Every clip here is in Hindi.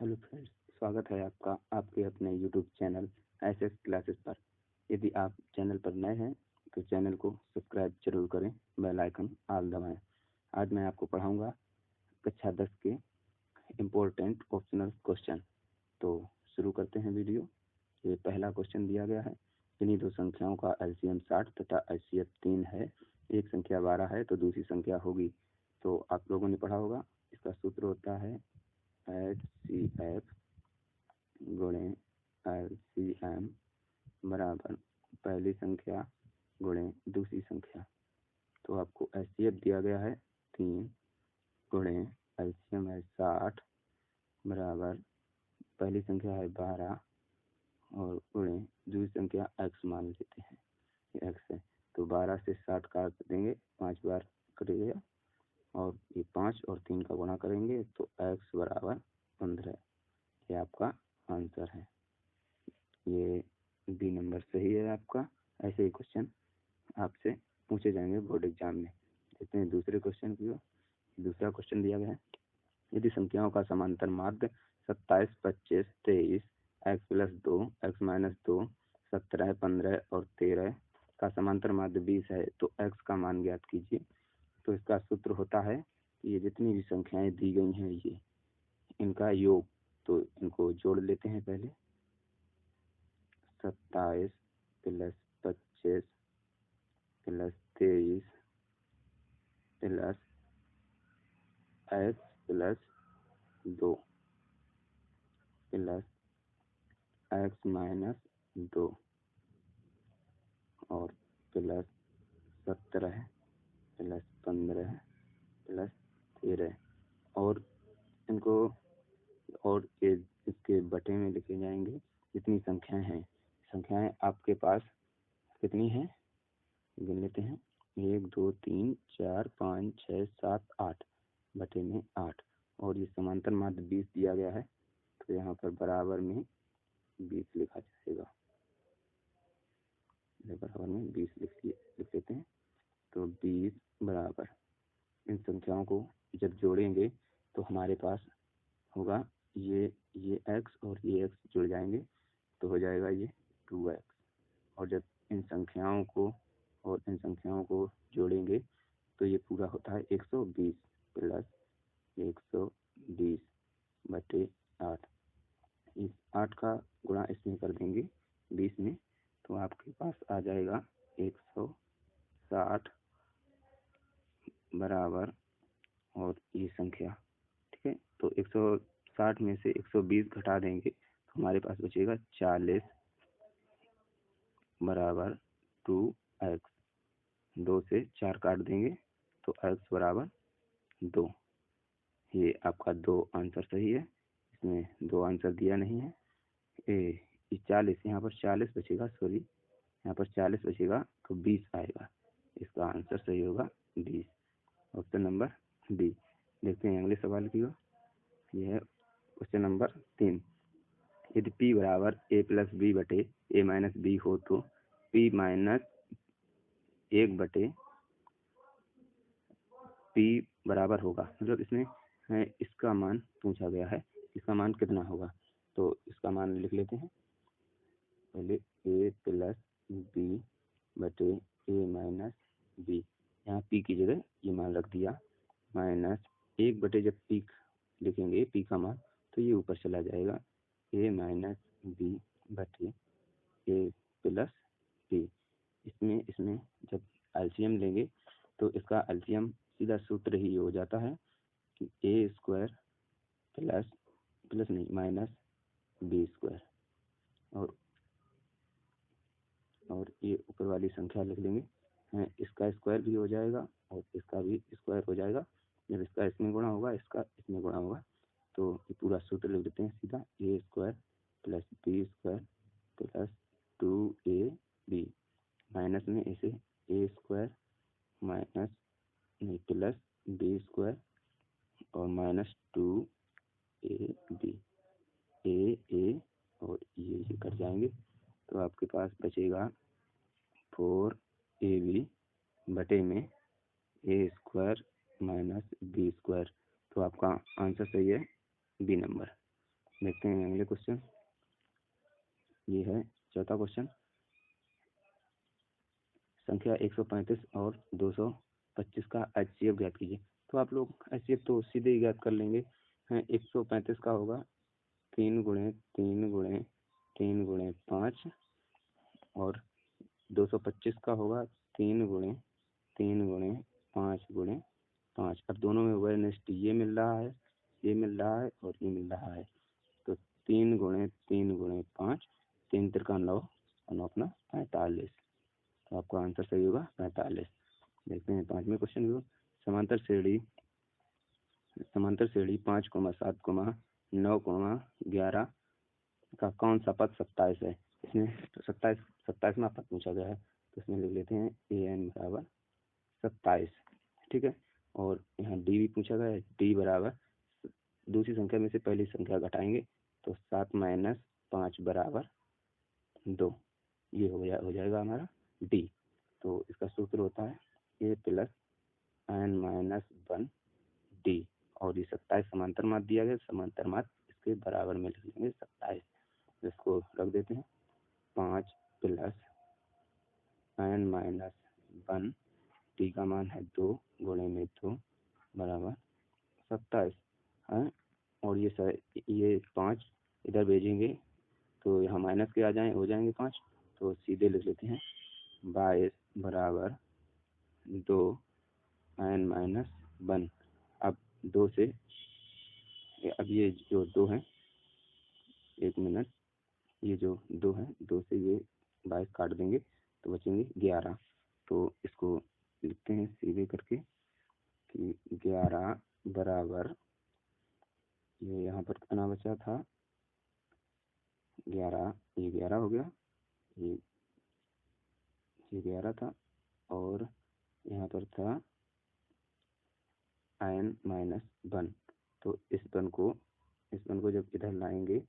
हेलो फ्रेंड्स, स्वागत है आपका आपके अपने यूट्यूब चैनल एसएस क्लासेस पर। यदि आप चैनल पर नए हैं तो चैनल को सब्सक्राइब जरूर करें, बेल आइकन ऑल दबाएं। आज मैं आपको पढ़ाऊंगा कक्षा 10 के इम्पोर्टेंट ऑप्शनल क्वेश्चन। तो शुरू करते हैं वीडियो। ये पहला क्वेश्चन दिया गया है, इन्हीं दो संख्याओं का एलसीएम 60 तथा एचसीएफ 3 है। एक संख्या 12 है तो दूसरी संख्या होगी। तो आप लोगों ने पढ़ा होगा, इसका सूत्र होता है HCF गुणे LCM बराबर पहली संख्या गुणे दूसरी संख्या। तो आपको HCF दिया गया है 3 गुणे LCM है 60 बराबर पहली संख्या है 12 और गुणे दूसरी संख्या x मान लेते हैं, ये x है। तो 12 से 60 काट देंगे, 5 बार कटेगा और ये 5 और 3 का गुणा करेंगे तो x बराबर 15। ये आपका आंसर है। ये बी नंबर सही है आपका। ऐसे ही क्वेश्चन आपसे पूछे जाएंगे बोर्ड एग्जाम में। देखते हैं दूसरे क्वेश्चन की ओर। दूसरा क्वेश्चन दिया गया है, यदि संख्याओं का समांतर माध्य 27, 25, 23, x प्लस 2, x माइनस 2, 17, 15 और 13 का समांतर माध्य 20 है तो x का मान ज्ञात कीजिए। तो इसका सूत्र होता है कि ये जितनी भी संख्याएं दी गई हैं ये इनका योग, तो इनको जोड़ लेते हैं पहले। 27 plus 25 plus 23 plus x plus 2 plus x minus 2 और प्लस 17 प्लस 15 प्लस 13 और इनको और इसके बटे में लिखे जाएंगे जितनी संख्याएं हैं। संख्याएं आपके पास कितनी हैं गिन लेते हैं, 1 2 3 4 5 6 7 8 बटे में 8 और ये समांतर माध्य 20 दिया गया है तो यहाँ पर बराबर में 20 लिखा जाएगा। बराबर में 20 लिख लेते हैं। तो 20 बराबर इन संख्याओं को जब जोड़ेंगे तो हमारे पास होगा ये x और ये x जुड़ जाएंगे तो हो जाएगा ये 2x। और जब इन संख्याओं को जोड़ेंगे तो ये पूरा होता है 120 प्लस 120 बटे 8। इस 8 का गुणा इसमें कर देंगे 20 में तो आपके पास आ जाएगा 160 बराबर और ये संख्या, ठीक है। तो 160 में से 120 घटा देंगे तो हमारे पास बचेगा 40 बराबर 2x। 2 से 4 काट देंगे तो x बराबर 2। ये आपका 2 आंसर सही है, इसमें 2 आंसर दिया नहीं है। ये 40 यहाँ पर 40 बचेगा, सॉरी यहाँ पर 40 बचेगा तो 20 आएगा। इसका आंसर सही होगा 20, ऑप्शन नंबर बी। देखते हैं अगले सवाल की ओर। यह है क्वेश्चन नंबर 3, यदि p बराबर a प्लस बी बटे a माइनस बी हो तो p माइनस 1 बटे p बराबर होगा, मतलब इसमें इसका मान पूछा गया है, इसका मान कितना होगा। तो इसका मान लिख लेते हैं पहले, a प्लस बी बटे a माइनस बी। यहाँ p की जगह ये मान रख दिया, माइनस 1 बटे जब p लिखेंगे p का मान तो ये ऊपर चला जाएगा, a माइनस बी बटे a प्लस बी। इसमें जब एलसीएम लेंगे तो इसका एलसीएम सीधा सूत्र ही हो जाता है कि ए स्क्वायर प्लस नहीं माइनस बी स्क्वायर और ये ऊपर वाली संख्या लिख लेंगे, इसका स्क्वायर भी हो जाएगा और इसका भी स्क्वायर हो जाएगा। जब इसका इसमें गुणा होगा इसका इसमें गुणा होगा तो ये पूरा सूत्र लिख देते हैं सीधा, a square plus b square plus 2ab minus में इसे ए स्क्वायर माइनस नहीं प्लस बी स्क्वायर और माइनस 2ab ए और ये कट जाएंगे तो आपके पास बचेगा 4ab बटे में ए स्क्वायर माइनस बी स्क्वायर। तो आपका आंसर सही है बी नंबर। देखते हैं अगले क्वेश्चन। ये है चौथा क्वेश्चन। संख्या 135 और 225 का HCF ज्ञात कीजिए। तो आप लोग HCF तो सीधे ही ज्ञात कर लेंगे। 135 का होगा 3 गुणे 3 गुणे 3 गुणे 5 और 225 का होगा 3 गुणे 3 गुणे 5 गुणे 5। अब दोनों में अवेयरनेस ये मिल रहा है, ये मिल रहा है और ये मिल रहा है। तो 3 गुणे 3 गुणे 5, 3 तिरका 9 और 9 अपना 45। तो आपका आंसर सही होगा 45। देखते हैं 5वें क्वेश्चन को। समांतर श्रेणी 5, 7, 9, 11 का कौन सा पद 27 है। इसमें तो 27वां पद पूछा गया है, तो इसमें लिख लेते हैं an बराबर 27। ठीक है, और यहाँ डी भी पूछा गया है। डी बराबर दूसरी संख्या में से पहली संख्या घटाएंगे तो 7 - 5 बराबर 2। ये हो जाएगा हमारा डी। तो इसका सूत्र होता है a + n - 1 डी। और ये 27 समांतर माध्य दिया गया, समांतर माध्य इसके बराबर में लिख लेंगे 27। इसको रख देते हैं 5 + n - 1 टी का मान है 2 गुणे में 2 बराबर 27 है। और ये 5 इधर भेजेंगे तो यहाँ माइनस के हो जाएंगे 5। तो सीधे लिख लेते हैं 22 बराबर 2 n - 1। अब 2 से अब ये जो 2 है, 1 मिनट, ये जो 2 है, 2 से ये 22 काट देंगे तो बचेंगे 11। तो इसको लिखते हैं सीधे करके कि 11 बराबर, ये यहाँ पर कितना बचा था 11, ये 11 हो गया, ये 11 था और यहाँ पर था n - 1। तो इस वन को जब इधर लाएंगे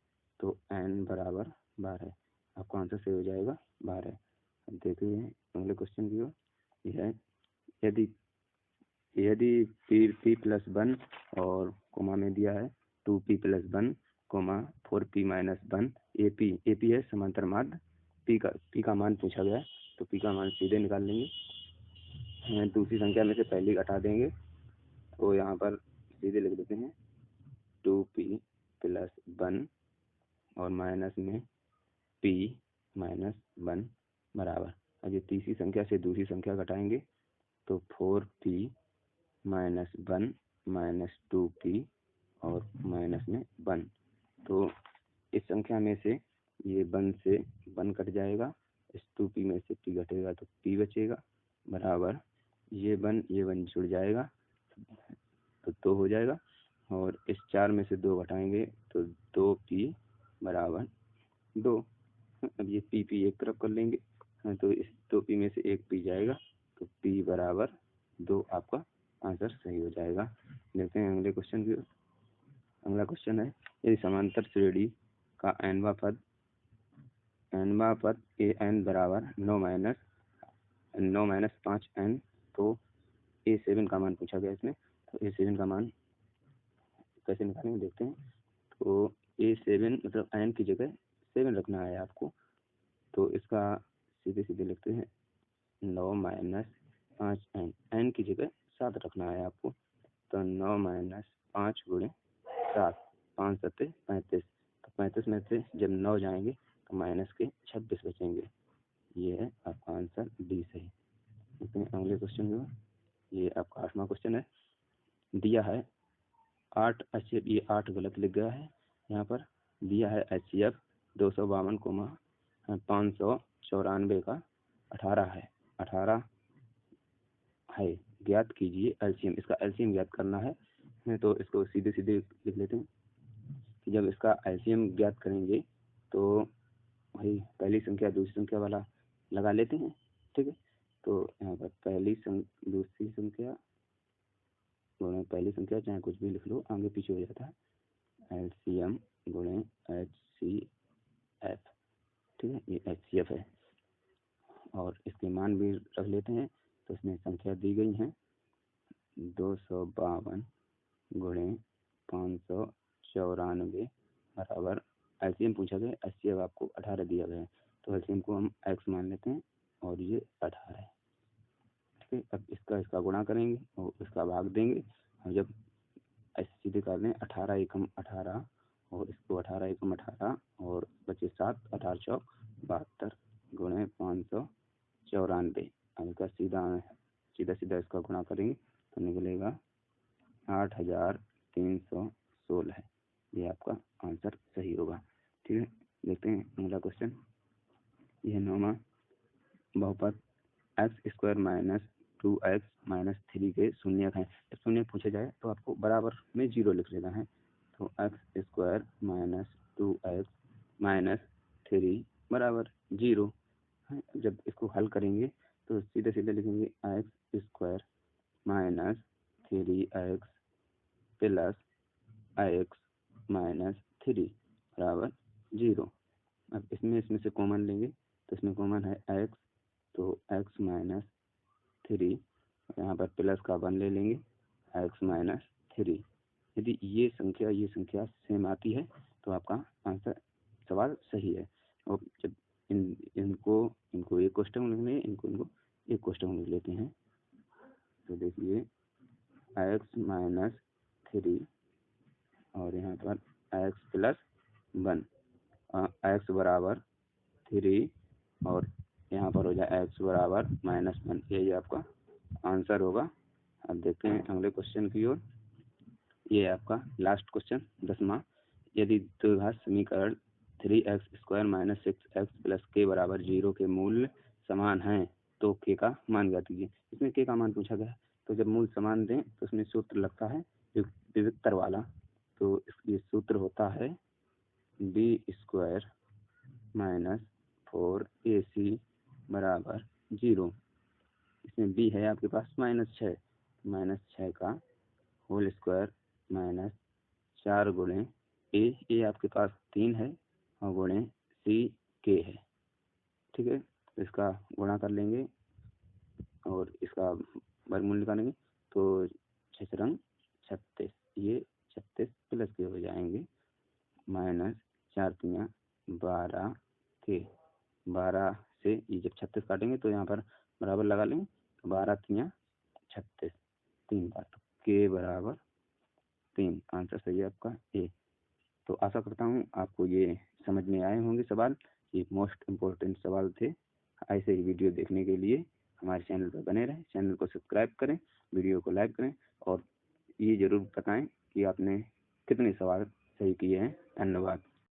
तो n बराबर 12। आपका आंसर सही हो जाएगा 12। अब देखिए अगले क्वेश्चन की ओर। यह है यदि p + 1 और कोमा में दिया है 2p + 1, 4p - 1 AP है समांतर माध्य। p का मान पूछा गया है, तो p का मान सीधे निकाल लेंगे। दूसरी संख्या में से पहली घटा देंगे तो यहाँ पर सीधे लिख देते हैं 2p + 1 और माइनस में p - 1 बराबर। अब ये तीसरी संख्या से दूसरी संख्या घटाएंगे तो 4p - 1 - 2p और माइनस में 1। तो इस संख्या में से ये 1 से 1 कट जाएगा, इस 2p में से p घटेगा तो p बचेगा बराबर ये 1 जुड़ जाएगा तो 2 हो जाएगा। और इस 4 में से 2 घटाएंगे तो 2p बराबर 2। अब ये p एक तरफ कर लेंगे, तो इस 2p में से एक p जाएगा तो p बराबर 2। आपका आंसर सही हो जाएगा। देखते हैं अगले क्वेश्चन की। अगला क्वेश्चन है यदि समांतर श्रेणी का nवां पद an बराबर 9 - 5n, तो a7 का मान पूछा गया इसमें। तो a7 का मान कैसे निकालेंगे देखते हैं। तो a7 मतलब n की जगह 7 रखना है आपको, तो इसका सीधे सीधे लिखते हैं 9 - 5n, n की जगह 7 रखना है आपको। तो 9 - 5 गुणे 7, 5 × 7 = 35। तो 35 में से जब 9 जाएंगे तो माइनस के 26 बचेंगे। ये है आपका आंसर डी सही। लेकिन अगले क्वेश्चन में ये आपका 8वां क्वेश्चन है। दिया है 8 HCF, ये 8 गलत लिख गया है यहाँ पर। दिया है HCF 252, 594 का 18 है। 18 है, ज्ञात कीजिए LCM। इसका LCM ज्ञात करना है, तो इसको सीधे सीधे लिख लेते हैं कि जब इसका LCM ज्ञात करेंगे तो वही पहली संख्या दूसरी संख्या वाला लगा लेते हैं। ठीक है, तो यहाँ पर पहली संख्या चाहे कुछ भी लिख लो, आगे पीछे हो जाता है। LCM गुणे HCF। ठीक है, ये HCF है और इसके मान भी रख लेते हैं। तो इसमें संख्या दी गई है 252 गुणे 594 बराबर एलसीएम पूछा गया, एचसीएफ आपको 18 दिया गया है, तो एलसीएम को हम x मान लेते हैं और ये 18 है। ठीक है, अब इसका गुणा करेंगे और इसका भाग देंगे। हम जब ऐसे सीधे कर लें 18 एकम 18 और इसको 18 एकम 18 और 25 7 18 चौक 72 गुणे 594। अब इसका सीधा सीधा इसका गुणा करेंगे तो निकलेगा 8316 है। ये आपका आंसर सही होगा। ठीक है, देखते हैं अगला क्वेश्चन। यह 9वां बहुपद x² - 2x - 3 के शून्यक हैं। जब शून्यक पूछा जाए तो आपको बराबर में 0 लिख लेना है। तो x² - 2x - 3 बराबर 0 है। जब इसको हल करेंगे तो सीधे सीधे लिखेंगे x² - 3x प्लस x - 3 बराबर 0। अब इसमें से कॉमन लेंगे तो इसमें कॉमन है x, तो x - 3 यहाँ पर प्लस का 1 ले लेंगे x - 3। यदि ये संख्या सेम आती है तो आपका आंसर सवाल सही है। और जब इनको एक क्वेश्चन लिखने इनको एक क्वेश्चन लिख लेते हैं। तो देखिए x - 3 और यहाँ पर x प्लस 1, x बराबर 3 और यहाँ पर हो जाए x बराबर -1। यही आपका आंसर होगा। अब देखते हैं अगले क्वेश्चन की ओर। ये आपका लास्ट क्वेश्चन 10वां। यदि द्विघात समीकरण 3x² - 6x + k बराबर 0 के मूल्य समान हैं तो k का मान ज्ञात कीजिए। इसमें k का मान पूछा गया, तो जब मूल्य समान दें तो इसमें सूत्र लगता है विविक्तर वाला। तो ये सूत्र होता है b² - 4ac बराबर 0। इसमें b है आपके पास -6 का होल स्क्वायर माइनस 4 गुणे ए आपके पास 3 है और गुणे सी के है। ठीक है, तो इसका गुणा कर लेंगे और इसका वर्गमूल निकालेंगे तो 6 36, ये 36 प्लस के हो जाएंगे माइनस 4 3 12 के। 12 से ये जब 36 काटेंगे तो यहाँ पर बराबर लगा लेंगे, 12 3 36 3 बार, तो के बराबर 3। आंसर सही है आपका ए। तो आशा करता हूँ आपको ये समझ में आए होंगे सवाल। ये मोस्ट इम्पोर्टेंट सवाल थे। ऐसे ही वीडियो देखने के लिए हमारे चैनल पर बने रहें, चैनल को सब्सक्राइब करें, वीडियो को लाइक करें और ये ज़रूर बताएं कि आपने कितने सवाल सही किए हैं। धन्यवाद।